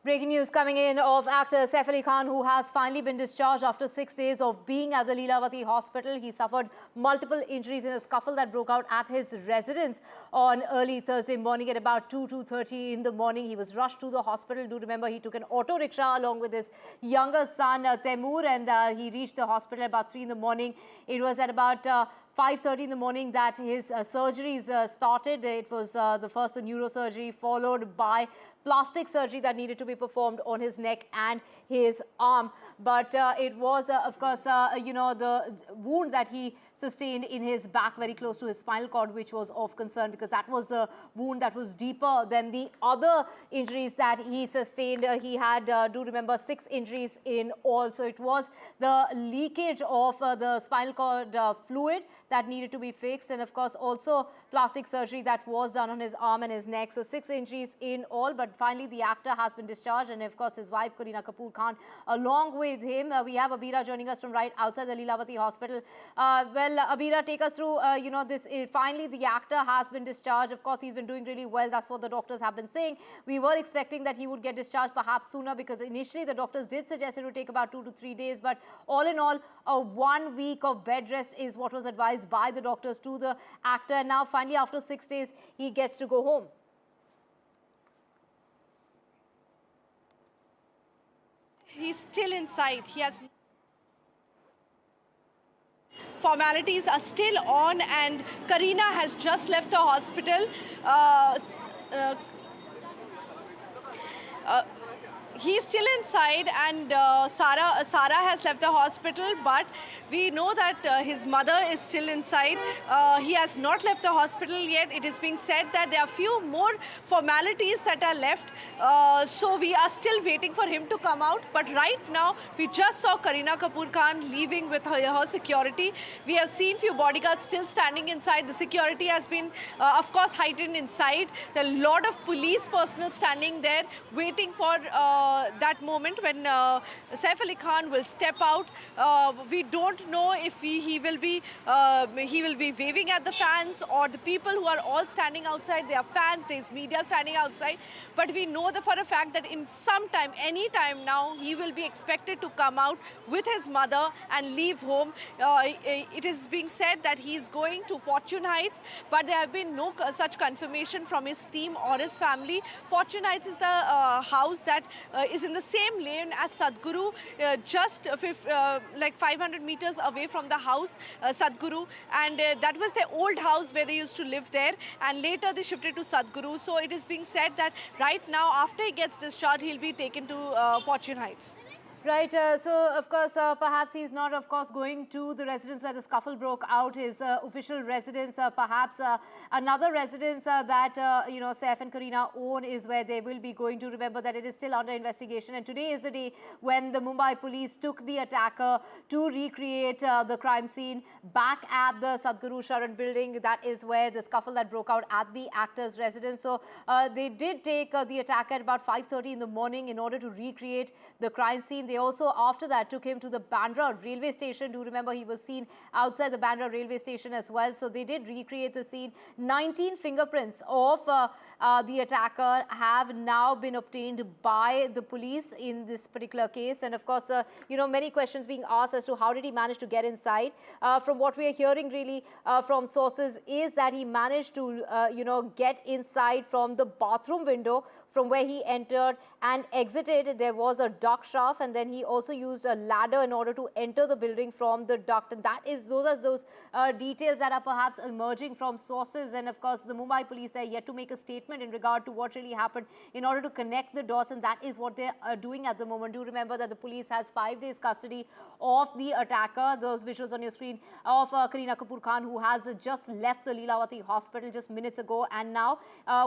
Breaking news coming in of actor Saif Ali Khan, who has finally been discharged after 6 days of being at the Lilavati hospital. He suffered multiple injuries in a scuffle that broke out at his residence on early Thursday morning at about 2:30 in the morning. He was rushed to the hospital. Do remember he took an auto rickshaw along with his younger son Taimur, and he reached the hospital at about 3 in the morning. It was at about 5:30 in the morning that his surgeries started. It was the first neurosurgery, followed by plastic surgery that needed to be performed on his neck and his arm. But it was, of course, the wound that he sustained in his back, very close to his spinal cord, which was of concern because that was the wound that was deeper than the other injuries that he sustained. He had, do remember, 6 injuries in all. So it was the leakage of the spinal cord fluid that needed to be fixed, and of course also plastic surgery that was done on his arm and his neck. So 6 injuries in all, but finally the actor has been discharged, and of course his wife Kareena Kapoor Khan along with him. We have Abira joining us from right outside the Lilavati hospital. Well, Abira, take us through, finally the actor has been discharged. Of course, he's been doing really well. That's what the doctors have been saying. We were expecting that he would get discharged perhaps sooner, because initially the doctors did suggest it would take about 2 to 3 days. But all in all, 1 week of bed rest is what was advised by the doctors to the actor. And now finally, after 6 days, he gets to go home. He's still inside. He has... Formalities are still on, and Kareena has just left the hospital. He's still inside, and Sara has left the hospital, but we know that his mother is still inside. He has not left the hospital yet. It is being said that there are few more formalities that are left, so we are still waiting for him to come out. But right now, we just saw Kareena Kapoor Khan leaving with her security. We have seen few bodyguards still standing inside. The security has been, of course, heightened inside. There are a lot of police personnel standing there, waiting for that moment when Saif Ali Khan will step out. We don't know if he will be waving at the fans or the people who are all standing outside. There are fans, there's media standing outside. But we know that for a fact that in some time, any time now, he will be expected to come out with his mother and leave home. It is being said that he is going to Fortune Heights, but there have been no such confirmation from his team or his family. Fortune Heights is the house that is in the same lane as Sadhguru, just like 500 meters away from the house, Sadhguru. And that was their old house where they used to live there. And later they shifted to Sadhguru. So it is being said that right now, after he gets discharged, he'll be taken to Fortune Heights. Right, so of course, perhaps he's not, of course, going to the residence where the scuffle broke out, his official residence. Perhaps another residence that, Saif and Kareena own is where they will be going to. Remember that it is still under investigation, and today is the day when the Mumbai police took the attacker to recreate the crime scene back at the Sadhguru Sharan building. That is where the scuffle that broke out at the actor's residence. So they did take the attacker at about 5:30 in the morning in order to recreate the crime scene. They also, after that, took him to the Bandra railway station. Do remember he was seen outside the Bandra railway station as well. So they did recreate the scene. 19 fingerprints of the attacker have now been obtained by the police in this particular case. And of course, many questions being asked as to how did he manage to get inside. From what we are hearing really from sources is that he managed to, get inside from the bathroom window from where he entered and exited. There was a duct shaft, and then he also used a ladder in order to enter the building from the duct. And those are those details that are perhaps emerging from sources. And of course, the Mumbai police are yet to make a statement in regard to what really happened in order to connect the dots, and that is what they are doing at the moment. Do remember that the police has 5 days custody of the attacker. Those visuals on your screen of Kareena Kapoor Khan, who has just left the Lilavati hospital just minutes ago, and now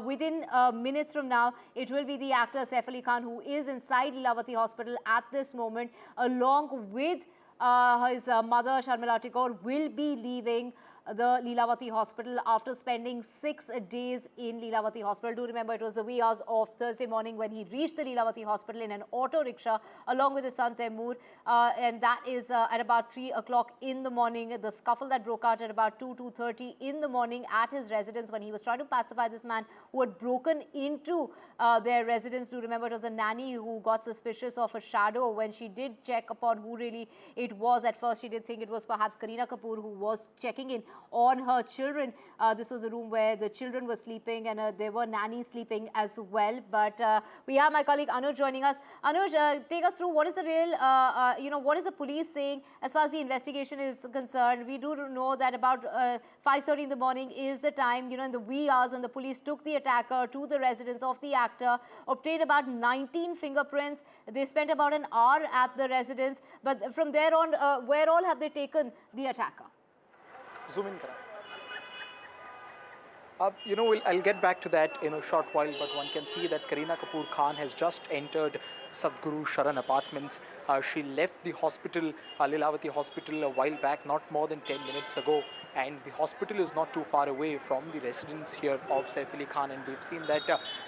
within minutes from now, it will be the actor Saif Ali Khan who is inside Lilavati hospital at this moment, along with his mother Sharmila Tagore, will be leaving the Lilavati hospital after spending 6 days in Lilavati hospital. Do remember, it was the wee hours of Thursday morning when he reached the Lilavati hospital in an auto rickshaw along with his son Taimur, and that is at about 3 o'clock in the morning. The scuffle that broke out at about 2:30 in the morning at his residence when he was trying to pacify this man who had broken into their residence. Do remember, it was a nanny who got suspicious of a shadow when she did check upon who really it was. At first, she did think it was perhaps Kareena Kapoor who was checking in on her children. This was a room where the children were sleeping and there were nannies sleeping as well. But we have my colleague Anuj joining us. Anuj, take us through what is the real, what is the police saying as far as the investigation is concerned. We do know that about 5:30 in the morning is the time, in the wee hours when the police took the attacker to the residence of the actor, obtained about 19 fingerprints. They spent about an hour at the residence. But from there on, where all have they taken the attacker? Zoom in, Karan. I'll get back to that in a short while, but one can see that Kareena Kapoor Khan has just entered Sadhguru Sharan Apartments. She left the hospital, Lilavati Hospital, a while back, not more than 10 minutes ago. And the hospital is not too far away from the residence here of Saif Ali Khan. And we've seen that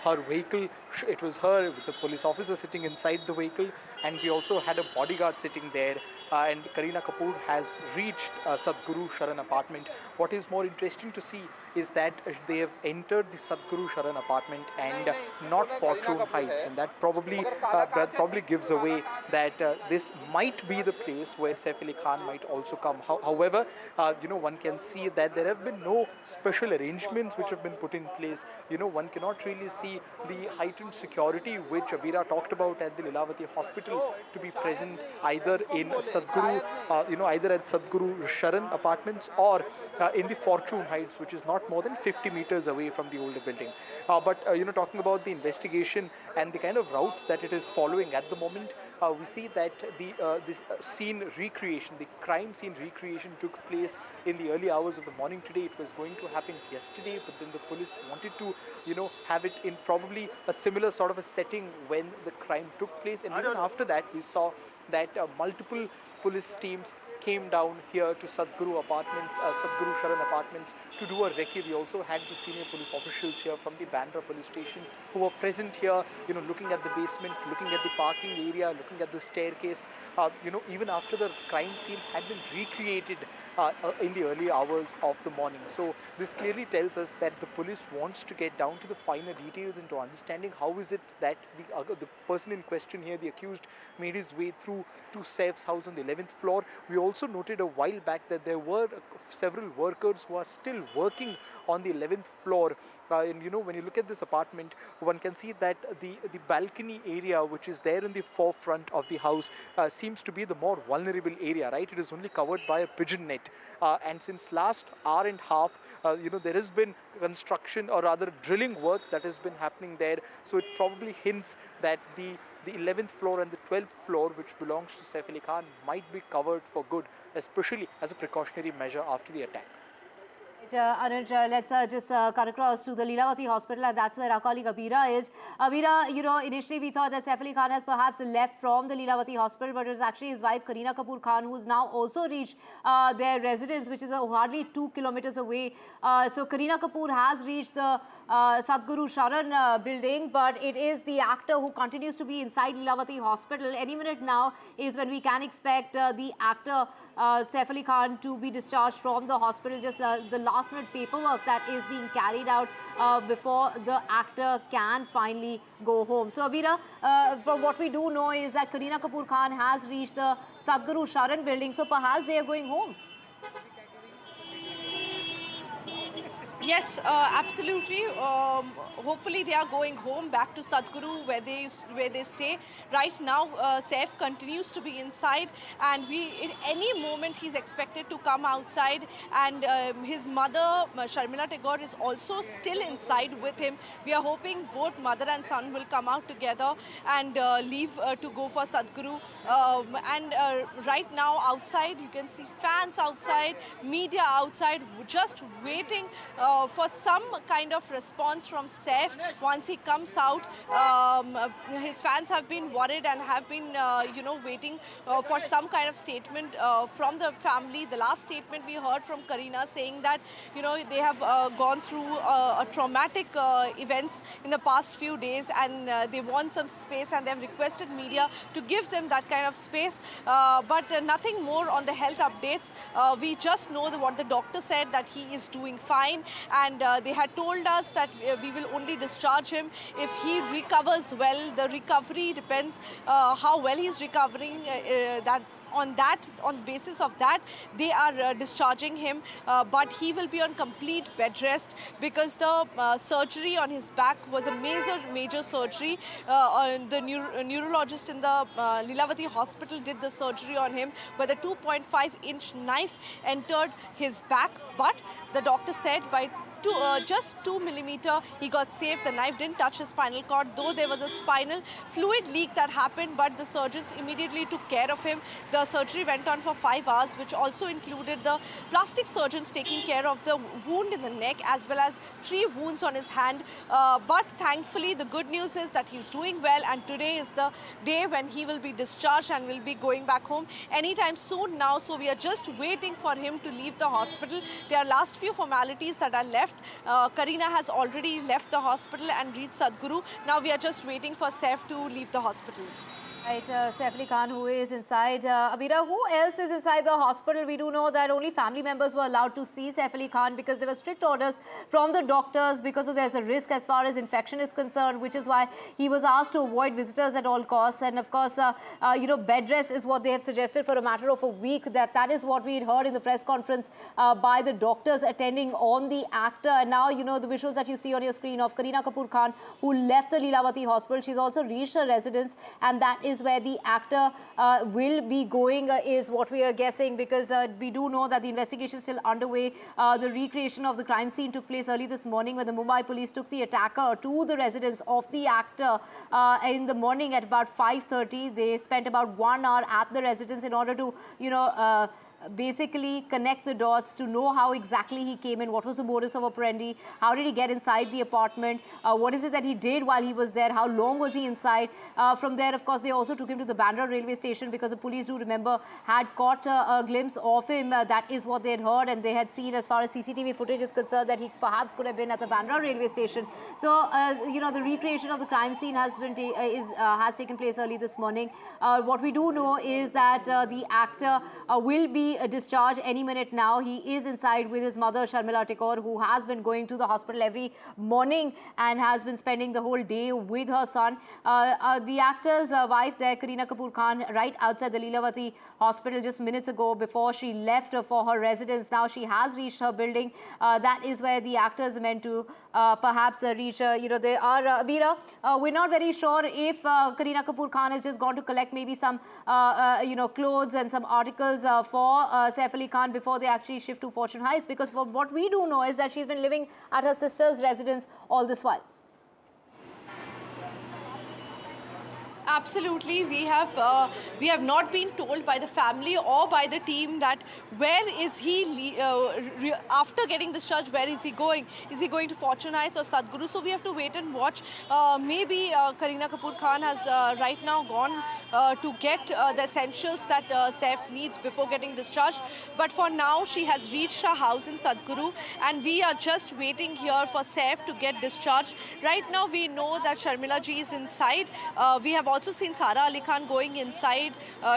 her vehicle, it was her with the police officer sitting inside the vehicle. And we also had a bodyguard sitting there. And Kareena Kapoor has reached Sadhguru Sharan apartment. What is more interesting to see is that they have entered the Sadhguru Sharan apartment and not Fortune Heights. And that probably gives away that this might be the place where Saif Ali Khan might also come. However, one can see that there have been no special arrangements which have been put in place. One cannot really see the heightened security which Abira talked about at the Lilavati hospital to be present either in Sadhguru, either at Sadhguru Sharan apartments or in the Fortune Heights, which is not more than 50 meters away from the older building. But talking about the investigation and the kind of route that it is following at the moment, we see that this scene recreation, the crime scene recreation took place in the early hours of the morning today. It was going to happen yesterday, but then the police wanted to, have it in probably a similar sort of a setting when the crime took place. And even after that, we saw that multiple police teams came down here to Sadhguru apartments, Sadhguru Sharan apartments to do a recce. We also had the senior police officials here from the Bandra police station who were present here, looking at the basement, looking at the parking area, looking at the staircase, even after the crime scene had been recreated in the early hours of the morning. So this clearly tells us that the police wants to get down to the finer details into understanding how is it that the person in question here, the accused, made his way through to Saif's house on the 11th floor. We also noted a while back that there were several workers who are still working on the 11th floor. And when you look at this apartment, one can see that the balcony area which is there in the forefront of the house seems to be the more vulnerable area, right? It is only covered by a pigeon net. And since last hour and a half, there has been construction or rather drilling work that has been happening there. So it probably hints that the 11th floor and the 12th floor, which belongs to Saif Ali Khan, might be covered for good, especially as a precautionary measure after the attack. Anuj, let's just cut across to the Lilavati hospital, and that's where our colleague Abira is. Abira, initially we thought that Saif Ali Khan has perhaps left from the Lilavati hospital, but it was actually his wife Kareena Kapoor Khan who's now also reached their residence, which is hardly 2 kilometers away. So Kareena Kapoor has reached the Sadhguru Sharan building, but it is the actor who continues to be inside Lilavati hospital. Any minute now is when we can expect the actor Saif Ali Khan to be discharged from the hospital. Just the last minute paperwork that is being carried out before the actor can finally go home. So Abira, from what we do know is that Kareena Kapoor Khan has reached the Sadhguru Sharan building, so perhaps they are going home. Yes, absolutely. Hopefully they are going home back to Sadhguru where they stay. Right now, Saif continues to be inside, and at any moment he's expected to come outside. And his mother, Sharmila Tagore, is also still inside with him. We are hoping both mother and son will come out together and leave to go for Sadhguru. Right now outside, you can see fans outside, media outside, just waiting for some kind of response from Saif once he comes out. His fans have been worried and have been, waiting for some kind of statement from the family. The last statement we heard from Kareena saying that, they have gone through a traumatic events in the past few days, and they want some space, and they have requested media to give them that kind of space. But nothing more on the health updates. We just know what the doctor said, that he is doing fine, and they had told us that we will only discharge him if he recovers well. The recovery depends how well he's recovering. On the basis of that, they are discharging him, but he will be on complete bed rest because the surgery on his back was a major surgery. The neurologist in the Lilavati hospital did the surgery on him, where the 2.5-inch knife entered his back, but the doctor said by just 2 millimeter he got safe. The knife didn't touch his spinal cord, though there was a spinal fluid leak that happened, but the surgeons immediately took care of him. The surgery went on for 5 hours, which also included the plastic surgeons taking care of the wound in the neck as well as 3 wounds on his hand. But thankfully, the good news is that he's doing well, and today is the day when he will be discharged and will be going back home anytime soon now. So we are just waiting for him to leave the hospital. There are last few formalities that are left. Kareena has already left the hospital and reached Sadhguru. Now we are just waiting for Saif to leave the hospital. Right, Saif Ali Khan, who is inside. Abira, who else is inside the hospital? We do know that only family members were allowed to see Saif Ali Khan because there were strict orders from the doctors because there's a risk as far as infection is concerned, which is why he was asked to avoid visitors at all costs. And of course, bed rest is what they have suggested for a matter of a week. That is what we had heard in the press conference by the doctors attending on the actor. And now, the visuals that you see on your screen of Kareena Kapoor Khan, who left the Lilavati hospital. She's also reached her residence, and that is where the actor will be going, is what we are guessing, because we do know that the investigation is still underway. The recreation of the crime scene took place early this morning when the Mumbai police took the attacker to the residence of the actor in the morning at about 5:30. They spent about 1 hour at the residence in order to, basically connect the dots to know how exactly he came in, what was the modus operandi, how did he get inside the apartment, what is it that he did while he was there, how long was he inside. From there, of course, they also took him to the Bandra railway station because the police, do remember, had caught a glimpse of him. That is what they had heard, and they had seen, as far as CCTV footage is concerned, that he perhaps could have been at the Bandra railway station. So, the recreation of the crime scene has has taken place early this morning. What we do know is that the actor will be discharged any minute now. He is inside with his mother, Sharmila Tekor, who has been going to the hospital every morning and has been spending the whole day with her son. The actor's wife there, Kareena Kapoor Khan, right outside the Lilavati hospital just minutes ago before she left for her residence. Now she has reached her building. That is where the actor is meant to perhaps reach. They are, Abira, we're not very sure if Kareena Kapoor Khan has just gone to collect maybe some, clothes and some articles for Saif Ali Khan before they actually shift to Fortune Heights, because from what we do know is that she's been living at her sister's residence all this while. Absolutely, we have not been told by the family or by the team that where is he after getting discharged. Where is he going? Is he going to Fortune Heights or Sadhguru? So we have to wait and watch. Maybe Kareena Kapoor Khan has right now gone to get the essentials that Saif needs before getting discharged. But for now, she has reached her house in Sadhguru, and we are just waiting here for Saif to get discharged. Right now, we know that Sharmila ji is inside. We have also seen Sara Ali Khan going inside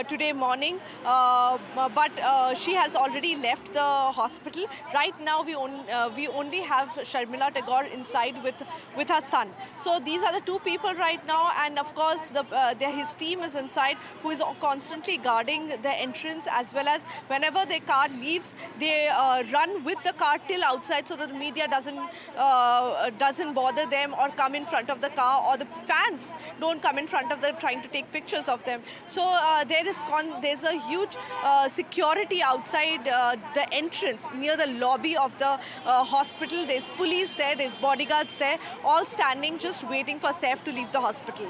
today morning, but she has already left the hospital. Right now, we only have Sharmila Tagore inside with her son. So these are the two people right now, and of course, his team is inside, who is constantly guarding the entrance, as well as whenever their car leaves, they run with the car till outside so that the media doesn't bother them or come in front of the car, or the fans don't come in front of them trying to take pictures of them. So there's a huge security outside the entrance near the lobby of the hospital. There's police there, there's bodyguards there, all standing just waiting for Saif to leave the hospital.